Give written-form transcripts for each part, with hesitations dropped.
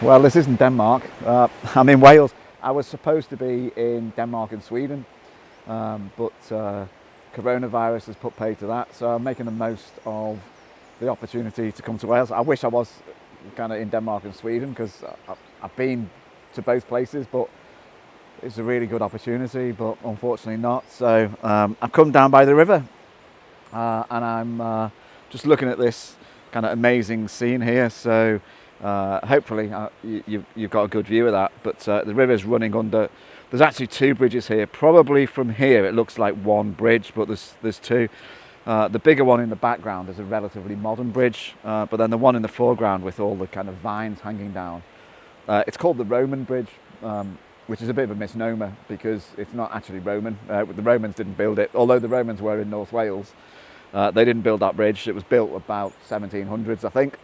Well, this isn't Denmark. I'm in Wales. I was supposed to be in Denmark and Sweden, but coronavirus has put pay to that. So I'm making the most of the opportunity to come to Wales. I wish I was kind of in Denmark and Sweden because I've been to both places, but it's a really good opportunity, but unfortunately not. So I've come down by the river and I'm just looking at this kind of amazing scene here. So hopefully you've got a good view of that, but the river's running under. There's actually two bridges here. Probably from here it looks like one bridge, but there's two. The bigger one in the background is a relatively modern bridge, but then the one in the foreground with all the kind of vines hanging down, it's called the Roman Bridge, which is a bit of a misnomer because it's not actually Roman. The Romans didn't build it, although the Romans were in North Wales. They didn't build that bridge. It was built about 1700s, I think.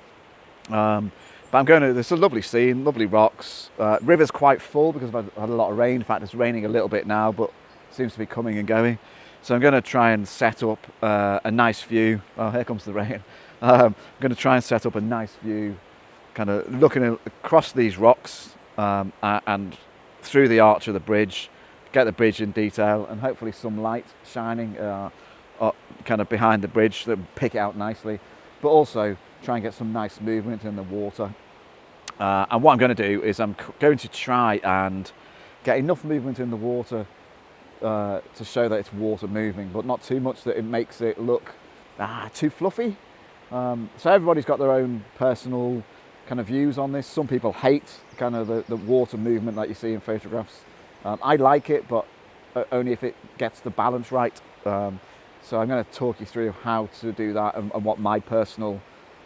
But I'm going to, there's a lovely scene, lovely rocks. River's quite full because I've had a lot of rain. In fact, it's raining a little bit now, but it seems to be coming and going. So I'm going to try and set up a nice view. Oh, here comes the rain. I'm going to try and set up a nice view, kind of looking across these rocks and through the arch of the bridge, get the bridge in detail, and hopefully some light shining kind of behind the bridge that will pick it out nicely, but also try and get some nice movement in the water. And what I'm going to do is I'm going to try and get enough movement in the water to show that it's water moving, but not too much that it makes it look too fluffy. So everybody's got their own personal kind of views on this. Some people hate kind of the water movement that you see in photographs. I like it, but only if it gets the balance right. So I'm going to talk you through how to do that and what my personal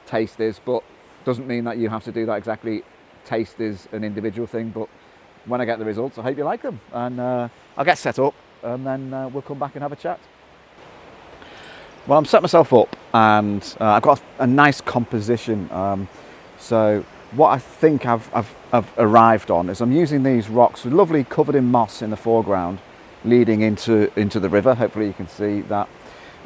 taste is, but doesn't mean that you have to do that exactly. Taste is an individual thing, but when I get the results, I hope you like them, and I'll get set up and then we'll come back and have a chat. Well, I'm set myself up and I've got a nice composition. So what I think I've arrived on is I'm using these rocks, lovely covered in moss in the foreground, leading into the river. Hopefully you can see that.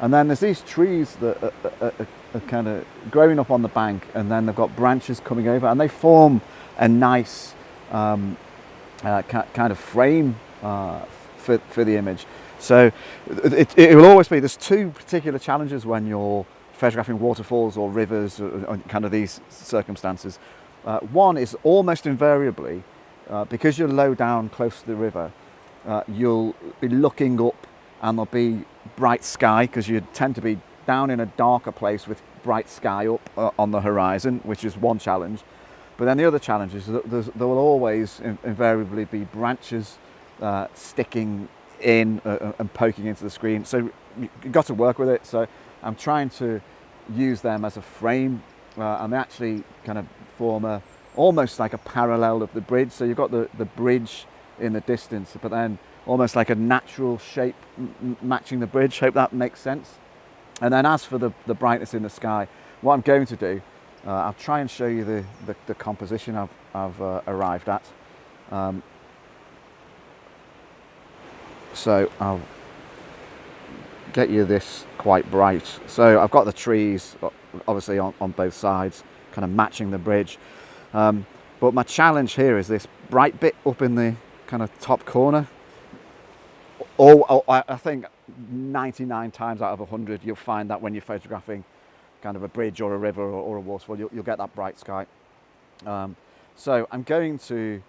And then there's these trees that are kind of growing up on the bank, and then they've got branches coming over, and they form a nice kind of frame for the image. So it will always be, there's two particular challenges when you're photographing waterfalls or rivers or kind of these circumstances. One is almost invariably, because you're low down close to the river, you'll be looking up and there'll be bright sky because you tend to be down in a darker place with bright sky up on the horizon, which is one challenge. But then the other challenge is that there will always invariably be branches sticking in and poking into the screen. So you've got to work with it. So I'm trying to use them as a frame, and they actually kind of form almost like a parallel of the bridge. So you've got the bridge in the distance, but then almost like a natural shape matching the bridge. Hope that makes sense. And then as for the brightness in the sky, what I'm going to do, I'll try and show you the composition I've arrived at. So I'll get you this quite bright. So I've got the trees obviously on both sides, kind of matching the bridge. But my challenge here is this bright bit up in the kind of top corner. I think 99 times out of 100 you'll find that when you're photographing kind of a bridge or a river or a waterfall, you'll get that bright sky. So I'm going to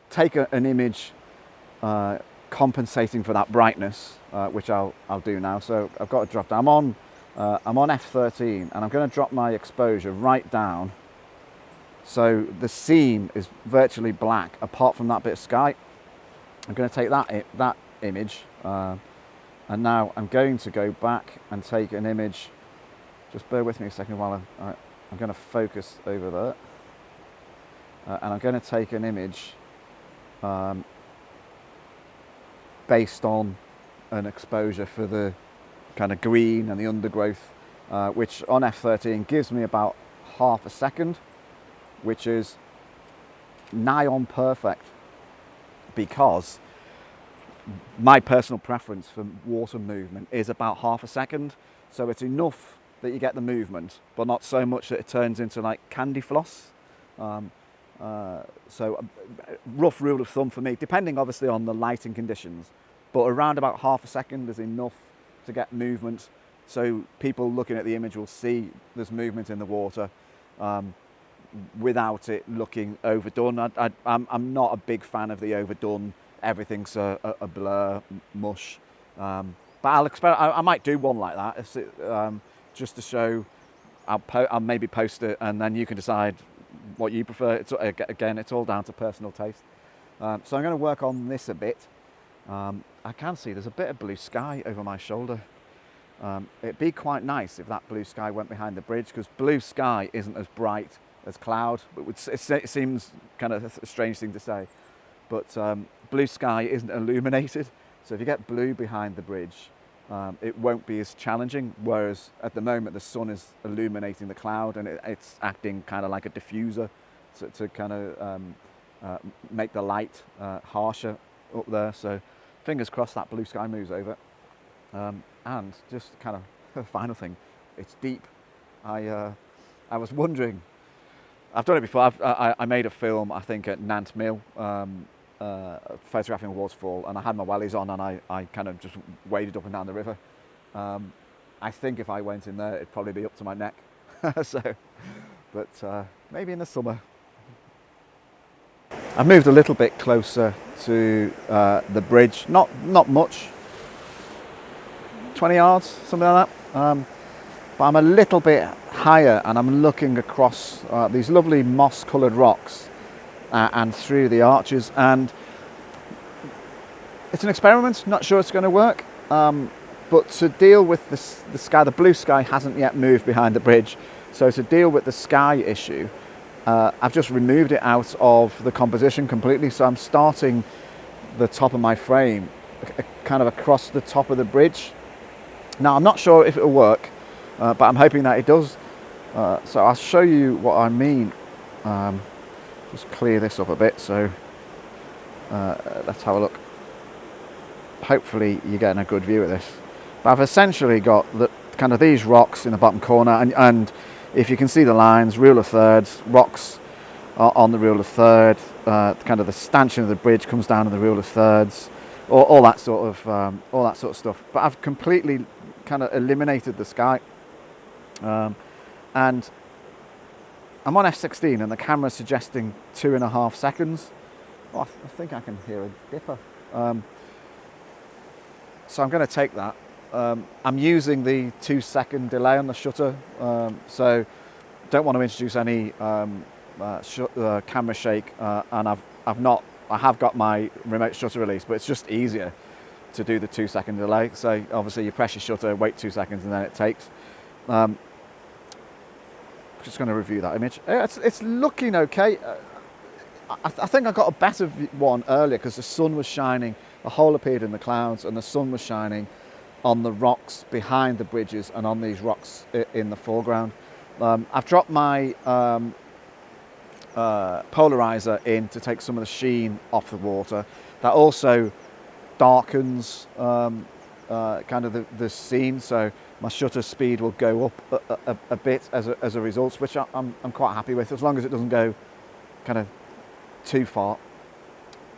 take an image compensating for that brightness, which I'll do now. So I've got to drop down. I'm on f13 and I'm going to drop my exposure right down, so the scene is virtually black apart from that bit of sky. I'm going to take that image, and now I'm going to go back and take an image. Just bear with me a second while I'm going to focus over there, and I'm going to take an image based on an exposure for the kind of green and the undergrowth, which on f13 gives me about half a second, which is nigh on perfect, because my personal preference for water movement is about half a second. So it's enough that you get the movement, but not so much that it turns into like candy floss. So rough rule of thumb for me, depending obviously on the lighting conditions, but around about half a second is enough to get movement. So people looking at the image will see there's movement in the water without it looking overdone. I'm not a big fan of the overdone, everything's a blur, mush. But I might do one like that, just to show. I'll maybe post it, and then you can decide what you prefer. Again, it's all down to personal taste. So I'm going to work on this a bit. I can see there's a bit of blue sky over my shoulder. It'd be quite nice if that blue sky went behind the bridge, because blue sky isn't as bright as cloud. It seems kind of a strange thing to say, but blue sky isn't illuminated. So if you get blue behind the bridge, it won't be as challenging, whereas at the moment the sun is illuminating the cloud, and it's acting kind of like a diffuser to kind of make the light harsher up there. So fingers crossed that blue sky moves over. And just kind of a final thing, it's deep. I was wondering, I've done it before. I made a film, I think, at Nant Mill, photographing a waterfall, and I had my wellies on, and I kind of just waded up and down the river. I think if I went in there, it'd probably be up to my neck. But maybe in the summer. I've moved a little bit closer to the bridge, not much, 20 yards, something like that. But I'm a little bit higher, and I'm looking across these lovely moss-coloured rocks and through the arches, and it's an experiment. Not sure it's going to work, but to deal with the sky, the blue sky hasn't yet moved behind the bridge, so to deal with the sky issue, I've just removed it out of the composition completely. So I'm starting the top of my frame kind of across the top of the bridge. Now I'm not sure if it'll work, but I'm hoping that it does. So I'll show you what I mean. Just clear this up a bit. So let's have a look. Hopefully you're getting a good view of this. But I've essentially got kind of these rocks in the bottom corner, and if you can see the lines, rule of thirds, rocks are on the rule of third. Kind of the stanchion of the bridge comes down to the rule of thirds. All that sort of stuff. But I've completely kind of eliminated the sky, and I'm on f16, and the camera's suggesting 2.5 seconds. Oh, I think I can hear a dipper. So I'm going to take that. I'm using the 2-second delay on the shutter, so don't want to introduce any camera shake, and I have got my remote shutter release, but it's just easier to do the 2-second delay. So obviously you press your shutter, wait 2 seconds, and then it takes. Just going to review that image. It's looking okay. I think I got a better one earlier because the sun was shining. A hole appeared in the clouds, and the sun was shining on the rocks behind the bridges and on these rocks in the foreground. I've dropped my polarizer in to take some of the sheen off the water. That also darkens kind of the scene, so my shutter speed will go up a bit as a result, which I'm quite happy with, as long as it doesn't go kind of too far.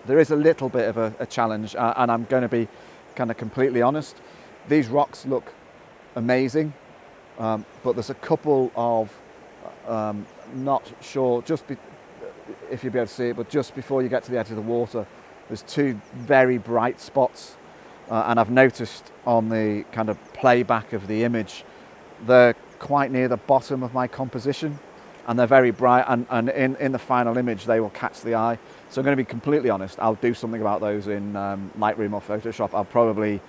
There is a little bit of a challenge, and I'm going to be kind of completely honest. These rocks look amazing, but there's a couple of not sure if you'll be able to see it, but just before you get to the edge of the water, there's 2 very bright spots, and I've noticed on the kind of playback of the image, they're quite near the bottom of my composition, and they're very bright, and in the final image they will catch the eye. So I'm going to be completely honest, I'll do something about those in Lightroom or Photoshop. I'll probably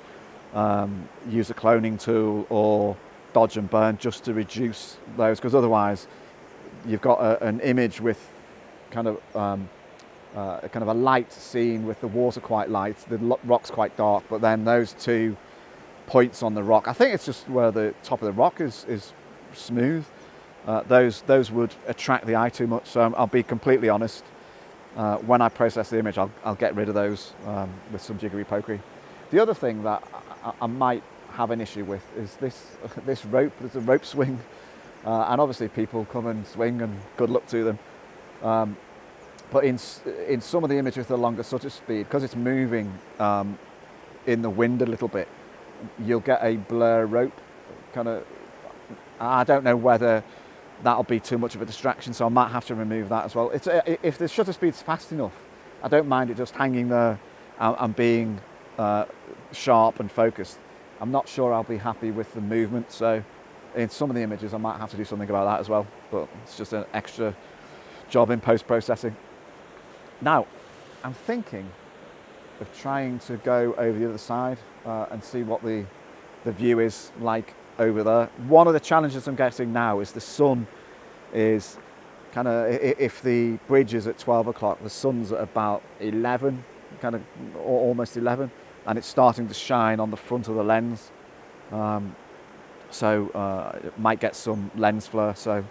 use a cloning tool or dodge and burn just to reduce those, because otherwise you've got an image with kind of a light scene with the water quite light, the rock's quite dark, but then those 2 points on the rock, I think it's just where the top of the rock is smooth, those would attract the eye too much. So I'll be completely honest, when I process the image, I'll get rid of those with some jiggery pokery. The other thing that I might have an issue with is this rope. There's a rope swing, and obviously people come and swing, and good luck to them. But in some of the images with the longer shutter speed, because it's moving in the wind a little bit, you'll get a blur rope. Kind of, I don't know whether that'll be too much of a distraction, so I might have to remove that as well. If the shutter speed's fast enough, I don't mind it just hanging there and being sharp and focused. I'm not sure I'll be happy with the movement, so in some of the images I might have to do something about that as well, but it's just an extra job in post-processing. Now, I'm thinking of trying to go over the other side and see what the view is like over there. One of the challenges I'm getting now is the sun is kind of, if the bridge is at 12 o'clock, the sun's at about 11, kind of almost 11, and it's starting to shine on the front of the lens. So it might get some lens flare, so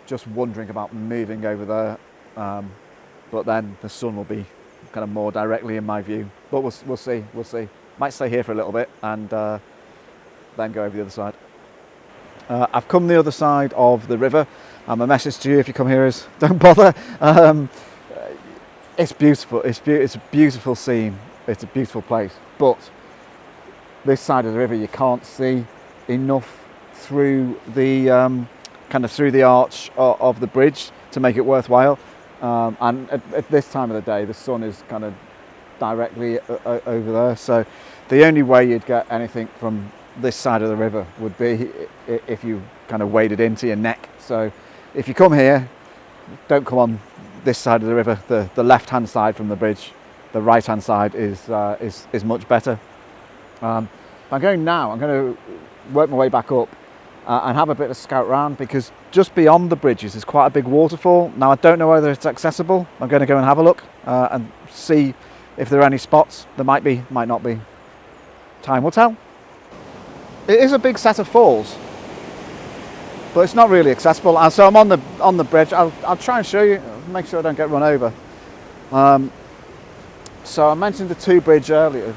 just wondering about moving over there. But then the sun will be kind of more directly in my view. But we'll see. Might stay here for a little bit and then go over the other side. I've come the other side of the river. My message to you, if you come here, is don't bother. It's beautiful. It's a beautiful scene. It's a beautiful place. But this side of the river, you can't see enough through the kind of through the arch of the bridge to make it worthwhile. And at this time of the day, the sun is kind of directly over there. So the only way you'd get anything from this side of the river would be if you kind of waded into your neck. So if you come here, don't come on this side of the river, the left-hand side from the bridge. The right-hand side is much better. I'm going now. I'm going to work my way back up and have a bit of a scout round, because just beyond the bridges is quite a big waterfall. Now, I don't know whether it's accessible. I'm going to go and have a look and see if there are any spots. There might be, might not be. Time will tell. It is a big set of falls, but it's not really accessible. And so I'm on the bridge. I'll try and show you, make sure I don't get run over. So I mentioned the two bridge earlier.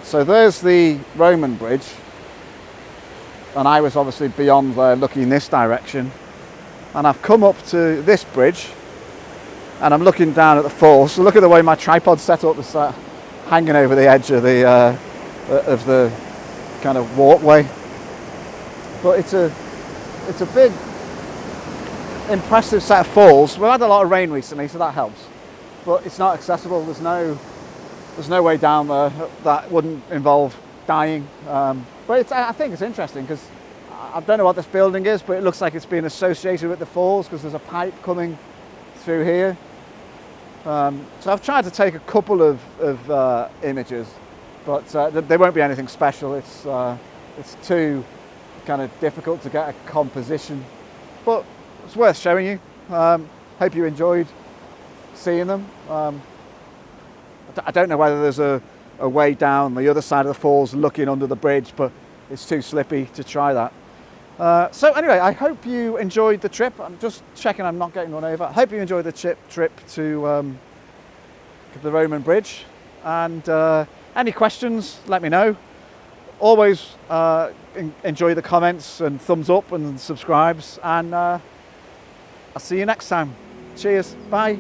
So there's the Roman bridge, and I was obviously beyond there looking this direction, and I've come up to this bridge and I'm looking down at the falls. So look at the way my tripod's set up, it's hanging over the edge of the kind of walkway. But it's a big, impressive set of falls. We've had a lot of rain recently, so that helps, but it's not accessible. There's no way down there that wouldn't involve dying. But I think it's interesting, because I don't know what this building is, but it looks like it's been associated with the falls, because there's a pipe coming through here. So I've tried to take a couple of images, but they won't be anything special. It's too kind of difficult to get a composition, but it's worth showing you. Hope you enjoyed seeing them. I don't know whether there's a way down the other side of the falls looking under the bridge, but it's too slippy to try that. So anyway, I hope you enjoyed the trip. I'm just checking I'm not getting run over. I hope you enjoyed the trip to the Roman Bridge. And any questions, let me know. Always enjoy the comments and thumbs up and subscribes. And I'll see you next time. Cheers. Bye.